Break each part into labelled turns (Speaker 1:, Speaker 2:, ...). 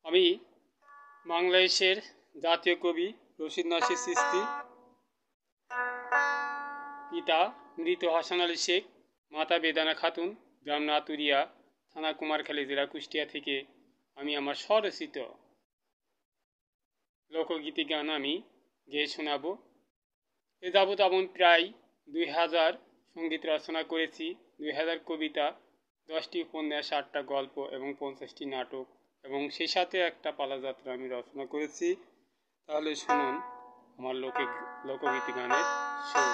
Speaker 1: আমি বাংলাদেশের জাতীয় কবি রশিদ নাসির চিশতি, পিতা মৃত হাসান আলী শেখ, মাতা বেদানা খাতুন, গ্রাম নাতুরিয়া, থানা কুমারখালী, জেলা কুষ্টিয়া থেকে আমি আমার স্বরচিত লোকগীতি গান আমি গেয়ে শোনাব। এ যাবৎ আমি প্রায় 2000 সঙ্গীত রচনা করেছি, 2000 কবিতা, 10টি উপন্যাস, 8টা গল্প এবং 50টি নাটক, এবং সেই সাথে একটা পালাযাত্রা আমি রচনা করেছি। তাহলে শুনুন আমার লোকগীতি গানের সুর।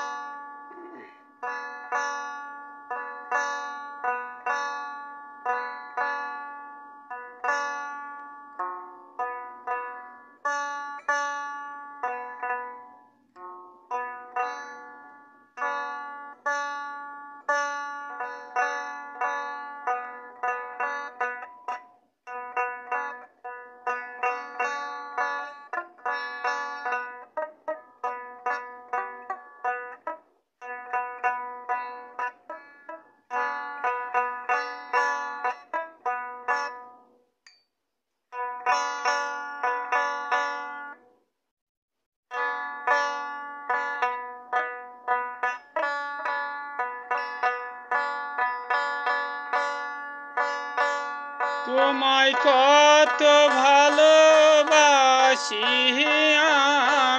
Speaker 1: তোমায় কত ভালোবাসি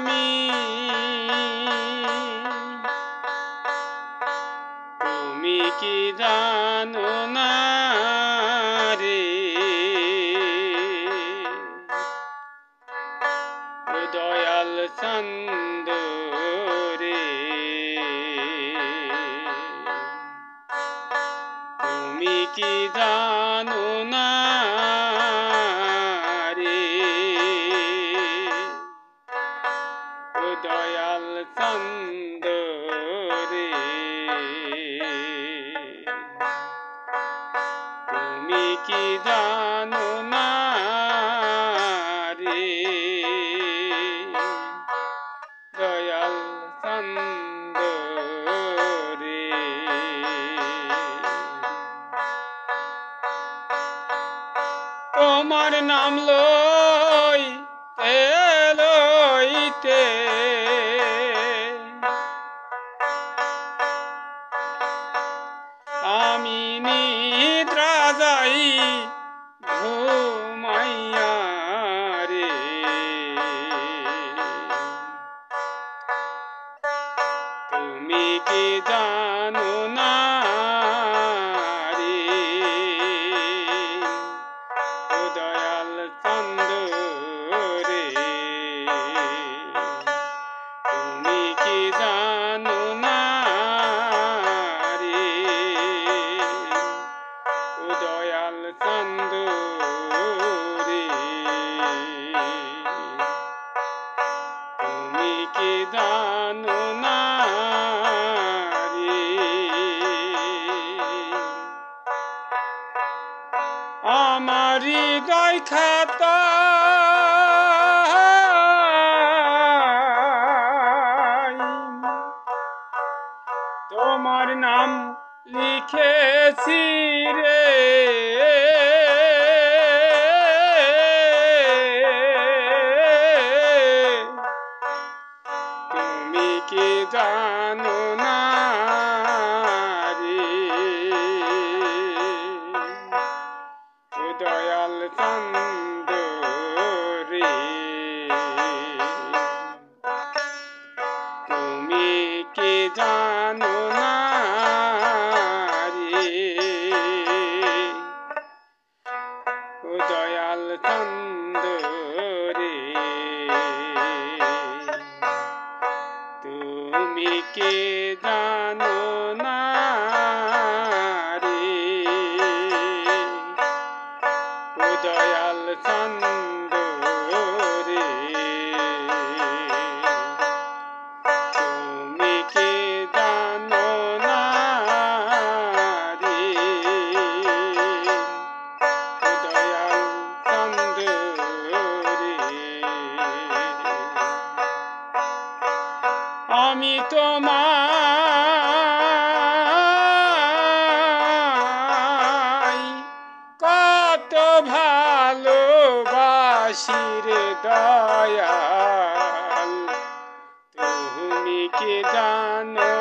Speaker 1: আমি, তুমি কি জানো না রে, ও দয়াল চন্দ রে, তুমি কি জানো না রে, ও দয়াল চন্দ রে, তুমি কি জানো না রে, দয়াল চন্দ রে। তোমার নাম লইতে লইতে আমি নিদ্রা যাই ঘুমাইয়া রে, তুমি কি জানো না রে, ও দয়াল চন্দ রে, তুমি কি জানো না রে, ও দয়াল চন্দ রে, তুমি কি জানো না রে। আমার হৃদয় খাতা তোমার নাম লিখেছি রে, তুমি কি জানো না রে, ও দয়াল চন্দ রে, তুমি কি জানো না রে, ও দয়াল চন্দ রে, তুমি কি জানো না রে, ও দয়াল চন্দ রে, তুমি কি জানো না রে, ও দয়াল চন্দ রে। আমি তোমায় কত ভালোবাসি রে দয়াল, তুমি কি জানো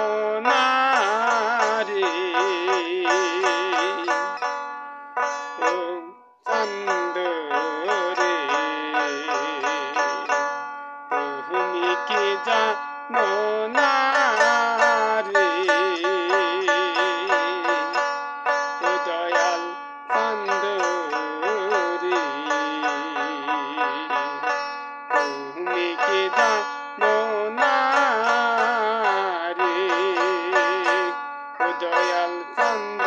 Speaker 1: না রে ও চাঁদ রে, তুমি কি জানো না রে ও দয়াল চাঁদ রে, তুমি কি জানো না রে ও দয়াল চাঁদ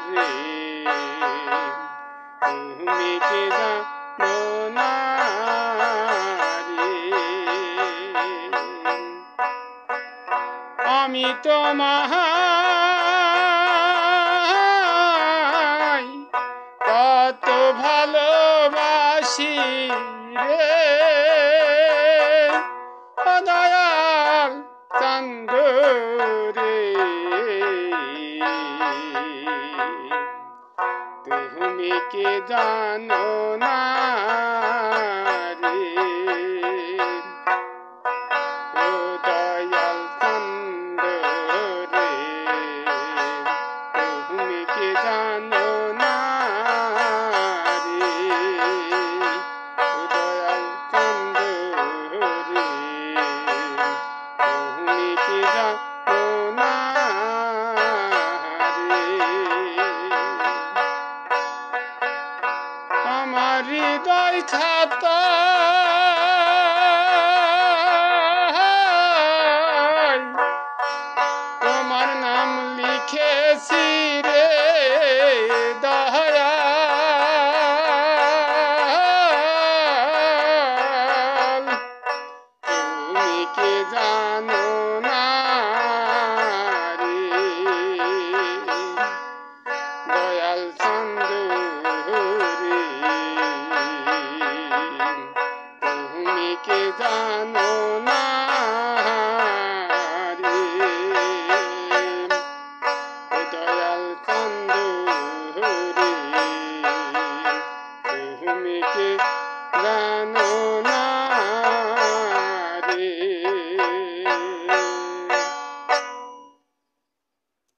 Speaker 1: রে, তুমি কি জানো না রে। আমি তোমায় কত ভালোবাসি রে ও দয়াল চাঁদ রে, তুমি কি জানো না রে ও দয়াল চাঁদ রে, তুমি কি জানো না রে ও দয়াল চাঁদ রে, তুমি কি জানো না রে। আমার হৃদয় খাতা তোমার নাম লিখেছি রে দয়াল, তুমি কি জানো না রে দয়াল চাঁদ রে, তুমি কি জানো না রে ও দয়াল চাঁদ রে, তুমি কি জানো